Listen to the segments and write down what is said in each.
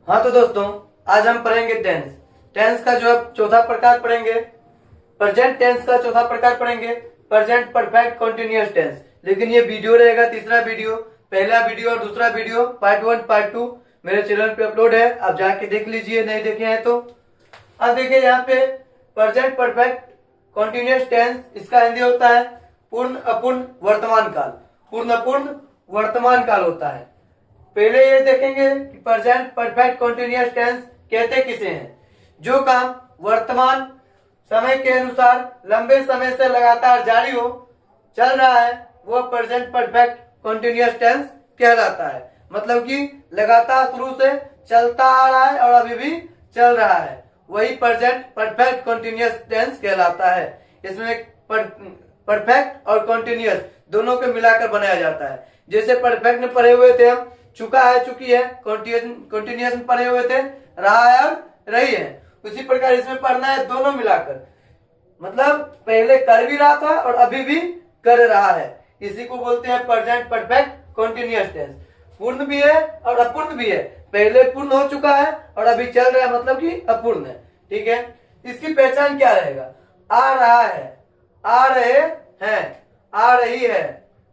हाँ तो दोस्तों, आज हम पढ़ेंगे टेंस। टेंस का जो है चौथा प्रकार पढ़ेंगे। प्रेजेंट टेंस का चौथा प्रकार पढ़ेंगे, प्रेजेंट परफेक्ट कंटिन्यूअस टेंस। लेकिन ये वीडियो रहेगा तीसरा वीडियो। पहला वीडियो और दूसरा वीडियो पार्ट 1 पार्ट 2 मेरे चैनल पे अपलोड है, आप जाके देख लीजिए, नहीं देखे हैं तो। अब देखिए यहाँ पे प्रेजेंट परफेक्ट कंटिन्यूअस टेंस, इसका हिंदी होता है पूर्ण अपूर्ण वर्तमान काल। पूर्ण अपूर्ण वर्तमान काल होता है। पहले ये देखेंगे कि प्रेजेंट परफेक्ट कंटिन्यूअस टेंस कहते किसे हैं। जो काम वर्तमान समय के अनुसार लंबे समय से लगातार जारी हो, चल रहा है, वो प्रेजेंट परफेक्ट कंटिन्यूअस टेंस कहलाता है। मतलब कि लगातार शुरू से चलता आ रहा है और अभी भी चल रहा है, वही प्रेजेंट परफेक्ट कंटिन्यूअस टेंस कहलाता है। इसमें परफेक्ट और कंटिन्यूअस दोनों को मिलाकर बनाया जाता है। जैसे परफेक्ट में पढ़े हुए थे हम चुका है चुकी है, कंटिन्यूअस में पढ़े हुए थे रहा है और रही है। उसी प्रकार इसमें पढ़ना है दोनों मिलाकर, मतलब पहले कर भी रहा था और अभी भी कर रहा है। इसी को बोलते हैं प्रेजेंट परफेक्ट कंटिन्यूअस टेंस। पूर्ण भी है और अपूर्ण भी है, पहले पूर्ण हो चुका है और अभी चल रहा है, मतलब कि अपूर्ण है। ठीक है, इसकी पहचान क्या रहेगा? आ रहा है, आ रहे हैं, आ रही है,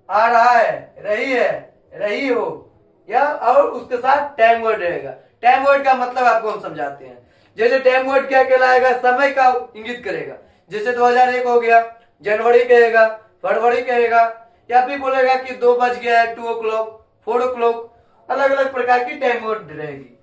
आ रहा है, रही है, रही हो, या और उसके साथ टाइम वर्ड रहेगा। टाइम वर्ड का मतलब आपको हम समझाते हैं। जैसे टाइम वर्ड क्या कहलाएगा? समय का इंगित करेगा। जैसे 2001 हो गया, जनवरी कहेगा, फरवरी कहेगा, या फिर बोलेगा कि 2 बज गया है, 2 o'clock, 4 o'clock, अलग अलग प्रकार की टाइम वर्ड रहेगी।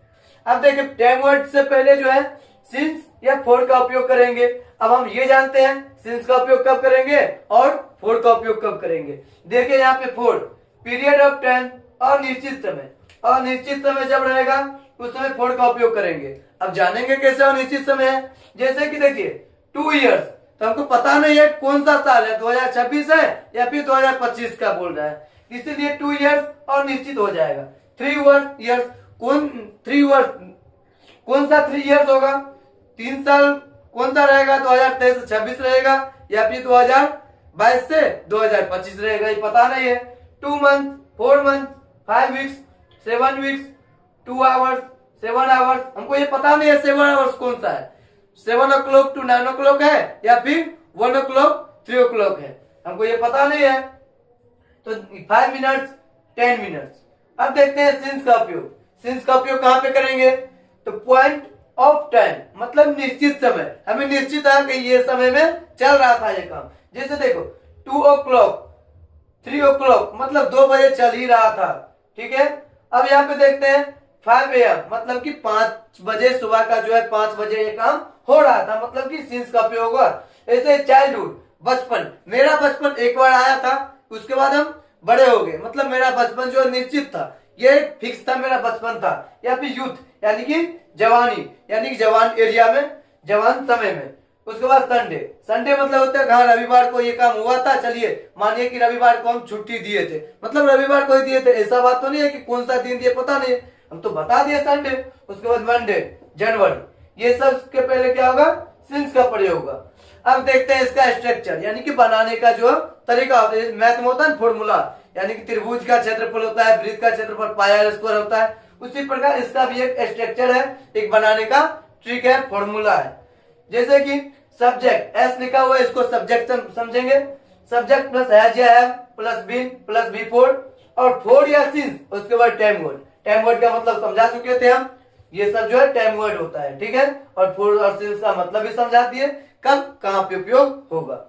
अब देखिए टाइम वर्ड से पहले जो है सिंस या फॉर का उपयोग करेंगे। अब हम ये जानते हैं सिंस का उपयोग कब करेंगे और फॉर का उपयोग कब करेंगे। देखिए यहाँ पे फॉर पीरियड ऑफ टाइम, अनिश्चित समय। अनिश्चित समय जब रहेगा उस समय फॉर का उपयोग करेंगे। अब जानेंगे कैसे अनिश्चित समय है। जैसे कि देखिए 2 years, तो हमको पता नहीं है कौन सा साल है, 2026 है या फिर 2025 का बोल रहा है, इसीलिए 2 years और निश्चित हो जाएगा। 3 years, कौन सा 3 years होगा? 3 साल कौन सा रहेगा? 2023 से 26 रहेगा या फिर 2022 से 2025 रहेगा, ये पता नहीं है। 2 months, 4 months, 5 weeks, 7 weeks, 2 hours, 7 hours, हमको ये पता नहीं है 7 hours कौन सा है। 7 o'clock to 9 o'clock है या फिर 1 o'clock 3 o'clock है, हमको ये पता नहीं है। तो 5 minutes, 10 minutes। अब देखते हैं सिंस का उपयोग। सिंस का उपयोग कहां पे करेंगे? तो पॉइंट ऑफ टाइम, मतलब निश्चित समय। हमें निश्चित है कि ये समय में चल रहा था ये काम। जैसे देखो 2 o'clock, 3 o'clock, मतलब 2 बजे चल ही रहा था। ठीक है, अब यहाँ पे देखते हैं 5 AM, मतलब कि 5 बजे सुबह का जो है 5 बजे ये काम हो रहा था, मतलब कि सिंस का उपयोग हुआ। ऐसे चाइल्डहुड, बचपन, मेरा बचपन एक बार आया था, उसके बाद हम बड़े हो गए, मतलब मेरा बचपन जो निश्चित था, ये फिक्स था, मेरा बचपन था। या फिर यूथ यानी कि जवानी, यानी कि जवान एरिया में, जवान समय में। उसके बाद संडे, संडे मतलब होता है हाँ रविवार को ये काम हुआ था, चलिए मानिए कि रविवार को हम छुट्टी दिए थे, मतलब रविवार को ही दिए थे, ऐसा बात तो नहीं है कि कौन सा दिन दिए पता नहीं है, हम तो बता दिए संडे। उसके बाद मंडे, जनवरी, ये सब के पहले क्या होगा? सिंस का प्रयोग होगा। अब देखते हैं इसका स्ट्रक्चर, यानी कि बनाने का जो तरीका होता है। मैथ में होता है फॉर्मूला, यानी कि त्रिभुज का क्षेत्रफल होता है, वृत्त का क्षेत्रफल पाई आर स्क्वायर होता है, उसी प्रकार इसका भी एक स्ट्रक्चर है, एक बनाने का ट्रिक है, फॉर्मूला है। जैसे कि सब्जेक्ट एस लिखा हुआ है, इसको सब्जेक्ट समझेंगे। सब्जेक्ट प्लस हैज या have plus been plus before और फॉर या सिंस, उसके बाद टाइम वर्ड। टाइम वर्ड का मतलब समझा चुके थे हम, ये सब जो है टाइम वर्ड होता है। ठीक है, और फॉर और सिंस का मतलब भी समझा दिए, कब कहां पे उपयोग होगा।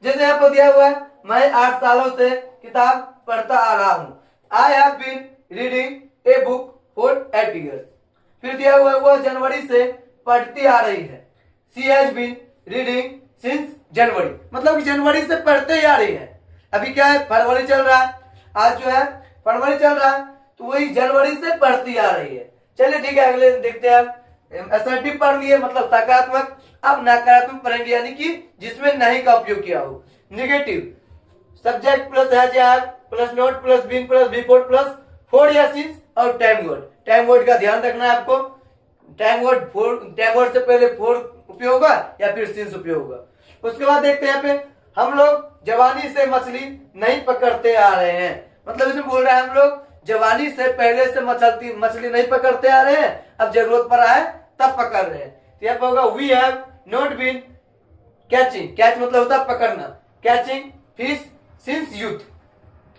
जैसे यहाँ पर दिया हुआ है मैं 8 सालों से किताब पढ़ता आ रहा हूँ। I have been reading a book for 8 years। फिर दिया हुआ है वह जनवरी से पढ़ती आ रही है। She has been reading since January, मतलब कि जनवरी से पढ़ते ही आ रही है। अभी क्या है? फरवरी चल रहा है, आज जो है फरवरी चल रहा है, तो वही जनवरी से पढ़ती आ रही है। चलिए ठीक है, अगले देखते हैं। असर्टिव पढ़ लिए, मतलब सकारात्मक। अब नकारात्मक पढ़ेंगे, यानी कि जिसमें नहीं का उपयोग किया हो। नेगेटिव, सब्जेक्ट प्लस हैज या have plus not plus been plus before plus for या सिंस और टाइम वर्ड। टाइम वर्ड का ध्यान रखना है आपको। टाइम वर्ड से पहले फॉर उपयोग होगा या फिर सिंस उपयोग होगा। उसके बाद देखते हैं यहाँ पे हम लोग जवानी से मछली नहीं पकड़ते आ रहे हैं, मतलब इसमें बोल रहा है हम लोग जवानी से पहले से मछली नहीं पकड़ते आ रहे हैं, अब जरूरत पड़ा है तब पकड़ रहे हैं। तो यहाँ पे होगा we have not been catching, catch मतलब होता है पकड़ना, कैचिंग फिश सिंस यूथ।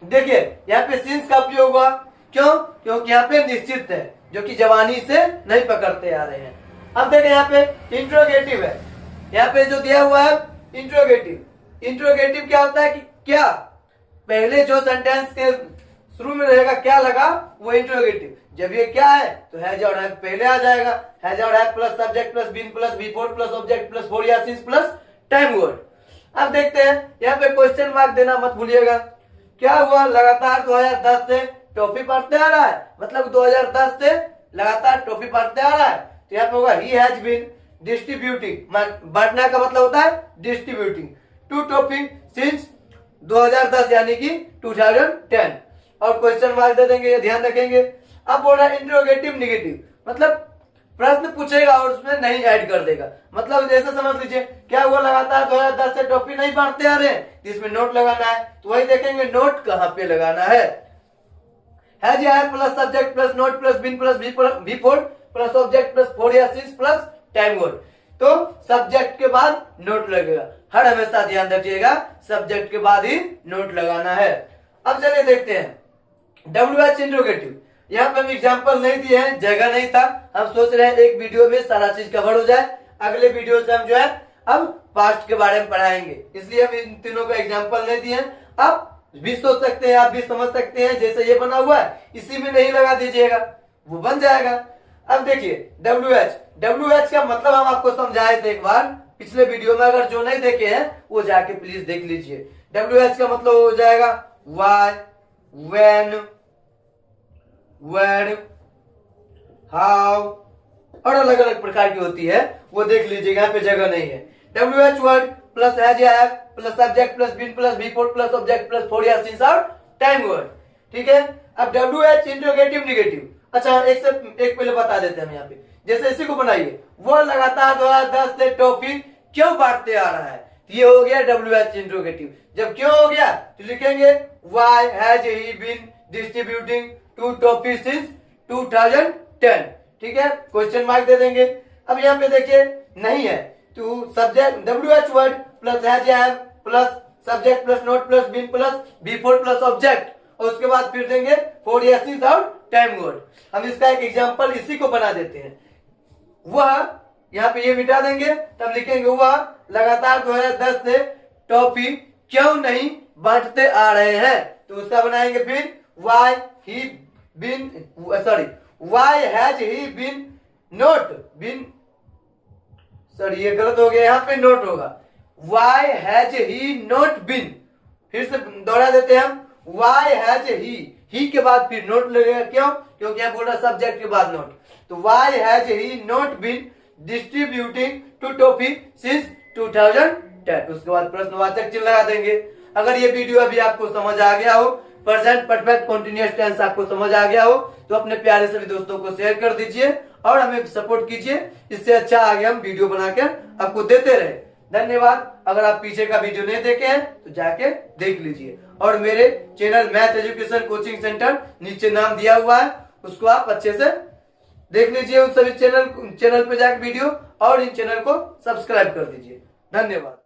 देखिए यहाँ पे सिंस का उपयोग हुआ, क्यों? क्योंकि यहाँ पे निश्चित है, जो कि जवानी से नहीं पकड़ते आ रहे हैं। अब देखें यहाँ पे इंट्रोगेटिव है, यहाँ पे जो दिया हुआ है इंट्रोगेटिव। इंट्रोगेटिव क्या होता है कि क्या, पहले जो सेंटेंस के शुरू में रहेगा क्या लगा वो इंट्रोगेटिव। जब ये क्या है तो हैज और हैव पहले आ जाएगा, हैज और have plus subject plus been plus before plus object plus for या सिंस प्लस टाइम वर्ड। अब देखते हैं यहाँ पे क्वेश्चन मार्क देना मत भूलिएगा। क्या हुआ, लगातार 2010 से टॉफी पढ़ते आ रहा है, मतलब 2010 से लगातार टॉफी पढ़ते आ रहा है। तो यहाँ पे होगा ही हैज बीन डिस्ट्रीब्यूटिंग, बांटना का मतलब होता है डिस्ट्रीब्यूटिंग टू टॉफी सिंस 2010 यानी कि 2010, और क्वेश्चन मार्क दे देंगे, ये ध्यान रखेंगे। अब बोल रहा है इंट्रोगेटिव निगेटिव, मतलब प्रश्न पूछेगा और उसमें नहीं ऐड कर देगा। मतलब जैसे समझ लीजिए क्या हुआ, लगातार 2010 से टॉपी नहीं पढ़ते आ रहे हैं, इसमें नोट लगाना है, तो वही देखेंगे नोट कहां पे लगाना है। हैज या have plus subject plus not plus been plus before plus object plus for या सिंस प्लस टाइम वर्ड, तो सब्जेक्ट के बाद नोट लगेगा। हर हमेशा ध्यान रखिएगा सब्जेक्ट के बाद ही नोट लगाना है। अब चलिए देखते हैं WH इंट्रोगेटिव। यहाँ पे हम एग्जाम्पल नहीं दिए हैं, जगह नहीं था, हम सोच रहे हैं एक वीडियो में सारा चीज कवर हो जाए। अगले वीडियो से हम जो है अब पास्ट के बारे में पढ़ाएंगे, इसलिए हम इन तीनों का एग्जाम्पल नहीं दिए हैं। आप भी सोच सकते हैं, आप भी समझ सकते हैं, जैसे ये बना हुआ है इसी में नहीं लगा दीजिएगा, वो बन जाएगा। अब देखिए WH का मतलब हम आपको समझाए थे एक बार पिछले वीडियो में, अगर जो नहीं देखे हैं वो जाके प्लीज देख लीजिए। WH का मतलब हो जाएगा वाई, व्हेन, वेयर, हाउ, और अलग अलग प्रकार की होती है, वो देख लीजिएगा, यहाँ पे जगह नहीं है। WH वर्ड प्लस हैज या have plus subject plus been plus before plus object plus for या सिंस और टाइम वर्ड, ठीक है। अब WH इंट्रोगेटिव निगेटिव, अच्छा एक से एक पहले बता देते हैं हम यहाँ पे, जैसे इसी को बनाइए, वो लगातार 2010 से टॉफी क्यों बांटते आ रहा है, ये हो गया WH इंट्रोगेटिव। जब क्यों हो गया तो लिखेंगे why has he been distributing to toffee since 2010, ठीक है, क्वेश्चन मार्क दे देंगे। अब यहाँ पे देखिए नहीं है तो subject WH word plus has या have plus subject plus not plus been plus before plus object, और उसके बाद फिर देंगे फोर या सिंस और टाइम वर्ड। हम इसका एक एग्जांपल इसी को बना देते हैं। वह, यहाँ पे ये मिटा देंगे, तब लिखेंगे वह लगातार 2010 से टॉफी क्यों नहीं बांटते आ रहे हैं, तो उसका बनाएंगे फिर why he been, sorry why has he been not been, sorry ये गलत हो गया, यहाँ पे नोट होगा why has he not been. फिर से दोहरा देते हैं हम, व्हाई हैज ही के बाद फिर नोट लगेगा, क्यों? क्योंकि यहाँ बोल रहा सब्जेक्ट के बाद नोट, तो why has he not been distributing to toffee since 2010, उसके बाद प्रश्नवाचक चिन्ह लगा देंगे। अगर ये वीडियो अभी आपको समझ आ गया हो, प्रेजेंट परफेक्ट कंटीन्यूअस टेंस आपको समझ आ गया हो, तो अपने प्यारे सभी दोस्तों को शेयर कर दीजिए और हमें सपोर्ट कीजिए। इससे अच्छा आगे हम वीडियो बनाकर आपको देते रहे। धन्यवाद। अगर आप पीछे का वीडियो नहीं देखे हैं तो जाके देख लीजिए, और मेरे channel math education coaching centre नीचे नाम दिया हुआ है, उसको आप अच्छे से देख लीजिए। उन सभी चैनल पे जाकर वीडियो, और इन चैनल को सब्सक्राइब कर दीजिए। धन्यवाद।